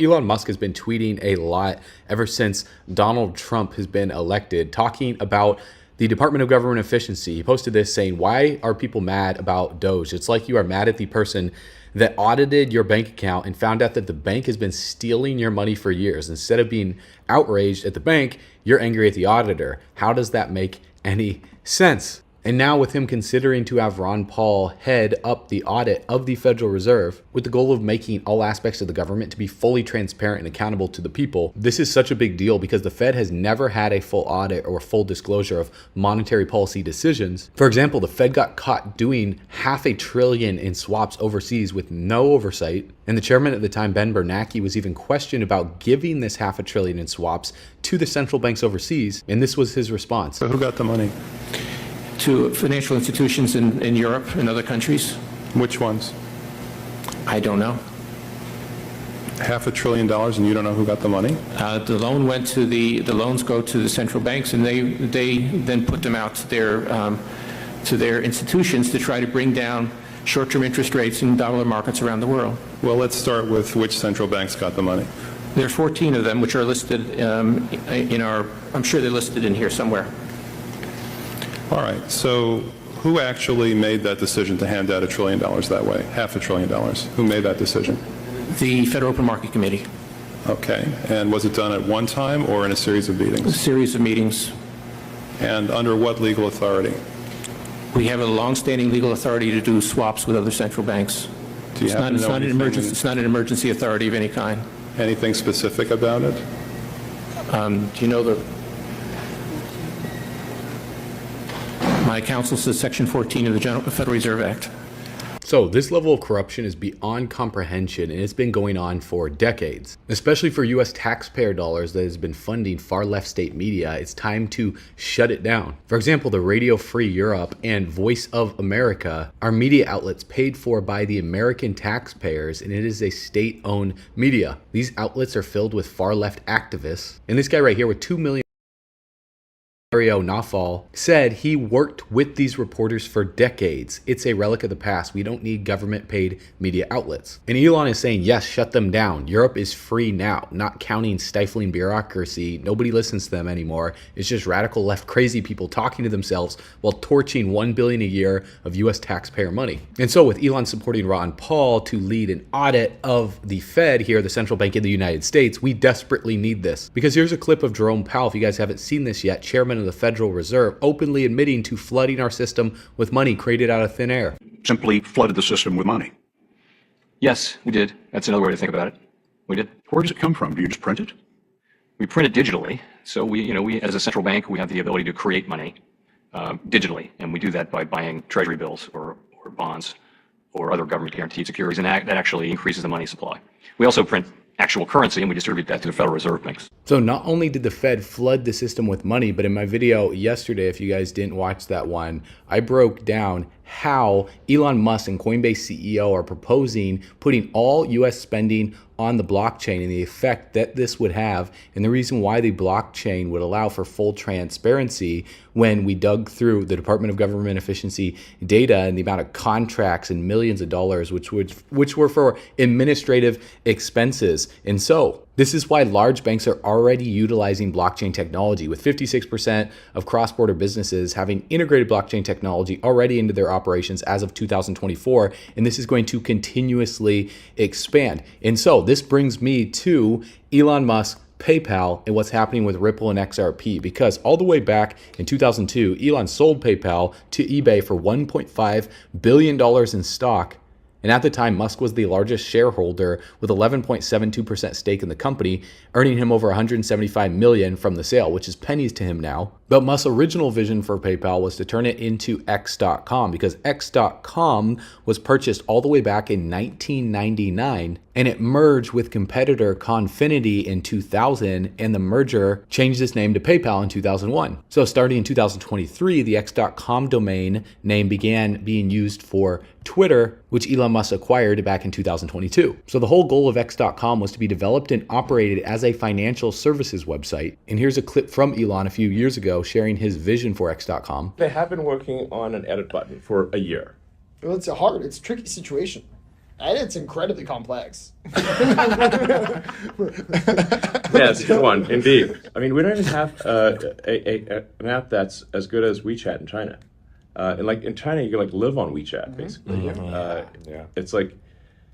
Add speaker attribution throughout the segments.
Speaker 1: Elon Musk has been tweeting a lot ever since Donald Trump has been elected, talking about the Department of Government Efficiency. He posted this saying, "Why are people mad about Doge? It's like you are mad at the person that audited your bank account and found out that the bank has been stealing your money for years. Instead of being outraged at the bank, you're angry at the auditor. How does that make any sense?" And now with him considering to have Ron Paul head up the audit of the Federal Reserve with the goal of making all aspects of the government to be fully transparent and accountable to the people, this is such a big deal because the Fed has never had a full audit or full disclosure of monetary policy decisions. For example, the Fed got caught doing $500 billion in swaps overseas with no oversight. And the chairman at the time, Ben Bernanke, was even questioned about giving this $500 billion in swaps to the central banks overseas. And this was his response.
Speaker 2: So who got the money?
Speaker 3: To financial institutions in Europe and other countries?
Speaker 2: Which ones?
Speaker 3: I don't know.
Speaker 2: $500 billion and you don't know who got the money?
Speaker 3: The loans go to the central banks, and they then put them out to their institutions to try to bring down short-term interest rates in dollar markets around the world.
Speaker 2: Well, let's start with which central banks got the money.
Speaker 3: There are 14 of them, which are listed I'm sure they're listed in here somewhere.
Speaker 2: All right, so who actually made that decision to hand out $1 trillion that way, $500 billion? Who made that decision?
Speaker 3: The Federal Open Market Committee.
Speaker 2: Okay, and was it done at one time or in a series of meetings?
Speaker 3: A series of meetings.
Speaker 2: And under what legal authority?
Speaker 3: We have a long-standing legal authority to do swaps with other central banks.
Speaker 2: Do you
Speaker 3: It's not an emergency authority of any kind.
Speaker 2: Anything specific about it?
Speaker 3: Do you know my counsel says Section 14 of the Federal Reserve Act.
Speaker 1: So this level of corruption is beyond comprehension, and it's been going on for decades. Especially for US taxpayer dollars that has been funding far left state media, it's time to shut it down. For example, the Radio Free Europe and Voice of America are media outlets paid for by the American taxpayers, and it is a state-owned media. These outlets are filled with far left activists. And this guy right here with 2 million Mario Nafal said he worked with these reporters for decades. It's a relic of the past. We don't need government-paid media outlets. And Elon is saying, yes, shut them down. Europe is free now, not counting stifling bureaucracy. Nobody listens to them anymore. It's just radical left crazy people talking to themselves while torching $1 billion a year of US taxpayer money. And so with Elon supporting Ron Paul to lead an audit of the Fed here, the central bank in the United States, we desperately need this. Because here's a clip of Jerome Powell, if you guys haven't seen this yet, chairman of the Federal Reserve, openly admitting to flooding our system with money created out of thin air.
Speaker 4: Simply flooded the system with money.
Speaker 5: Yes, we did. That's another way to think about it. We did.
Speaker 4: Where does it come from? Do you just print it?
Speaker 5: We print it digitally. So we as a central bank, we have the ability to create money digitally, and we do that by buying treasury bills or bonds or other government guaranteed securities, and that actually increases the money supply. We also print actual currency, and we distribute that to the Federal Reserve banks.
Speaker 1: So not only did the Fed flood the system with money, but in my video yesterday, if you guys didn't watch that one, I broke down how Elon Musk and Coinbase CEO are proposing putting all US spending on the blockchain and the effect that this would have, and the reason why the blockchain would allow for full transparency when we dug through the Department of Government Efficiency data and the amount of contracts and millions of dollars which were for administrative expenses. And so this is why large banks are already utilizing blockchain technology, with 56% of cross-border businesses having integrated blockchain technology already into their operations as of 2024, and this is going to continuously expand. And so this brings me to Elon Musk, PayPal, and what's happening with Ripple and XRP, because all the way back in 2002, Elon sold PayPal to eBay for $1.5 billion in stock. And at the time, Musk was the largest shareholder with 11.72% stake in the company, earning him over $175 million from the sale, which is pennies to him now. But Musk's original vision for PayPal was to turn it into X.com, because X.com was purchased all the way back in 1999, and it merged with competitor Confinity in 2000, and the merger changed its name to PayPal in 2001. So starting in 2023, the X.com domain name began being used for Twitter, which Elon Musk acquired back in 2022. So the whole goal of X.com was to be developed and operated as a financial services website. And here's a clip from Elon a few years ago sharing his vision for X.com.
Speaker 6: They have been working on an edit button for a year.
Speaker 7: Well, it's a tricky situation.
Speaker 6: And it's incredibly complex.
Speaker 7: Yeah, it's a good one, indeed. I mean, we don't even have an app that's as good as WeChat in China. And like in China, you can like live on WeChat, basically. It's like,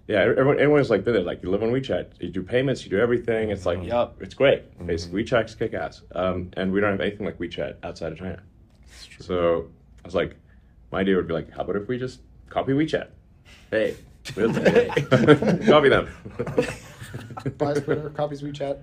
Speaker 7: yeah, everyone's like, like you live on WeChat, you do payments, you do everything. It's like, yeah, it's great. Basically, WeChat's kick ass. And we don't have anything like WeChat outside of China. So I was like, my idea would be like, how about if we just copy WeChat? Hey. Copy them.
Speaker 6: Buys Twitter, copies WeChat.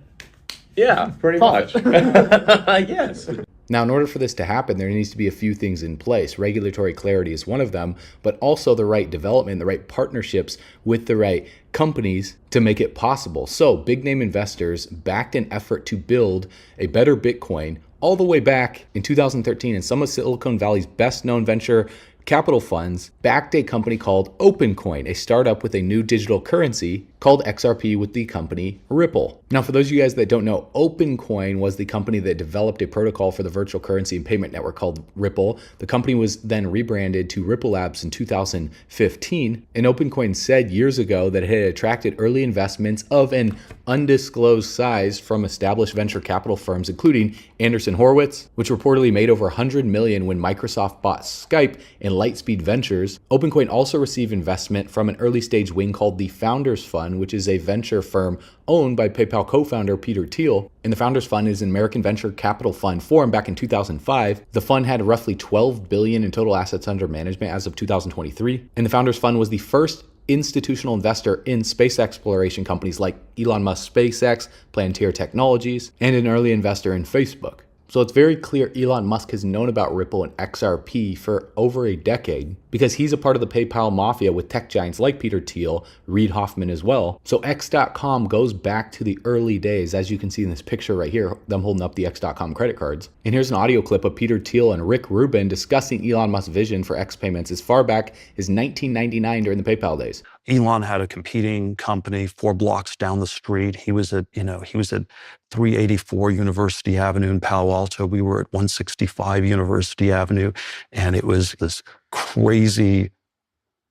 Speaker 7: Yeah, pretty much. Yes.
Speaker 1: Now, in order for this to happen, there needs to be a few things in place. Regulatory clarity is one of them, but also the right development, the right partnerships with the right companies to make it possible. So big name investors backed an effort to build a better Bitcoin all the way back in 2013, and some of Silicon Valley's best known venture capital funds backed a company called OpenCoin, a startup with a new digital currency called XRP with the company Ripple. Now, for those of you guys that don't know, OpenCoin was the company that developed a protocol for the virtual currency and payment network called Ripple. The company was then rebranded to Ripple Labs in 2015. And OpenCoin said years ago that it had attracted early investments of an undisclosed size from established venture capital firms, including Andreessen Horowitz, which reportedly made over $100 million when Microsoft bought Skype, and Lightspeed Ventures. OpenCoin also received investment from an early stage wing called the Founders Fund, which is a venture firm owned by PayPal co-founder Peter Thiel. And the Founders Fund is an American venture capital fund formed back in 2005. The fund had roughly $12 billion in total assets under management as of 2023. And the Founders Fund was the first institutional investor in space exploration companies like Elon Musk SpaceX, Palantir Technologies, and an early investor in Facebook. So it's very clear Elon Musk has known about Ripple and XRP for over a decade because he's a part of the PayPal mafia with tech giants like Peter Thiel, Reid Hoffman as well. So X.com goes back to the early days, as you can see in this picture right here, them holding up the X.com credit cards. And here's an audio clip of Peter Thiel and Rick Rubin discussing Elon Musk's vision for X payments as far back as 1999 during the PayPal days.
Speaker 8: Elon had a competing company 4 blocks down the street. He was at 384 University Avenue in Palo Alto. We were at 165 University Avenue, and it was this crazy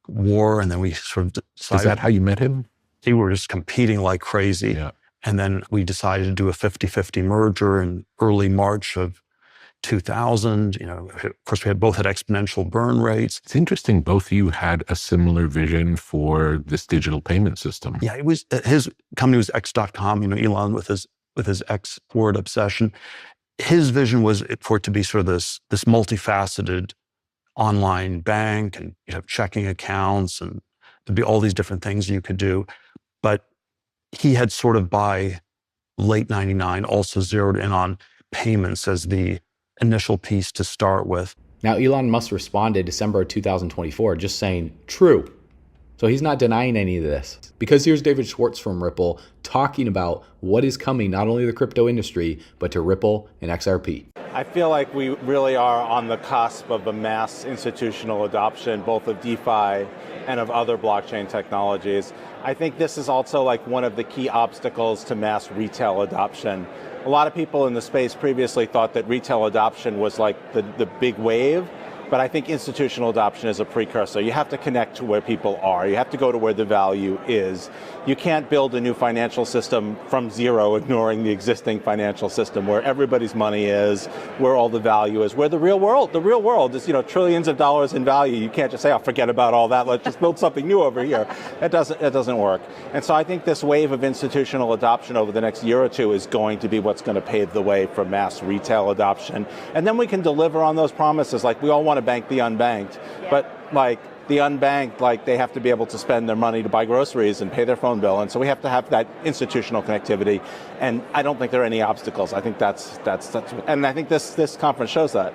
Speaker 8: war. And then we sort of decided.
Speaker 9: Is that how you met him?
Speaker 8: We were just competing like crazy.
Speaker 9: Yeah.
Speaker 8: And then we decided to do a 50-50 merger in early March of 2000. Of course, we both had exponential burn rates.
Speaker 9: It's interesting. Both of you had a similar vision for this digital payment system.
Speaker 8: Yeah, it was his company was X.com. Elon with his X word obsession. His vision was for it to be sort of this multifaceted online bank, and you'd have checking accounts, and there'd be all these different things you could do. But he had sort of by late '99 also zeroed in on payments as the initial piece to start with.
Speaker 1: Now, Elon Musk responded December 2024, just saying, true. So he's not denying any of this. Because here's David Schwartz from Ripple talking about what is coming, not only to the crypto industry, but to Ripple and XRP.
Speaker 10: I feel like we really are on the cusp of a mass institutional adoption, both of DeFi and of other blockchain technologies. I think this is also like one of the key obstacles to mass retail adoption. A lot of people in the space previously thought that retail adoption was like the big wave, but I think institutional adoption is a precursor. You have to connect to where people are. You have to go to where the value is. You can't build a new financial system from zero, ignoring the existing financial system where everybody's money is, where all the value is, where the real world is, trillions of dollars in value. You can't just say, oh, forget about all that. Let's just build something new over here. That doesn't work. And so I think this wave of institutional adoption over the next year or two is going to be what's going to pave the way for mass retail adoption. And then we can deliver on those promises. Like, we all want to bank the unbanked, but like the unbanked, they have to be able to spend their money to buy groceries and pay their phone bill, and so we have to have that institutional connectivity. And I don't think there are any obstacles. I think that's and I think this conference shows that.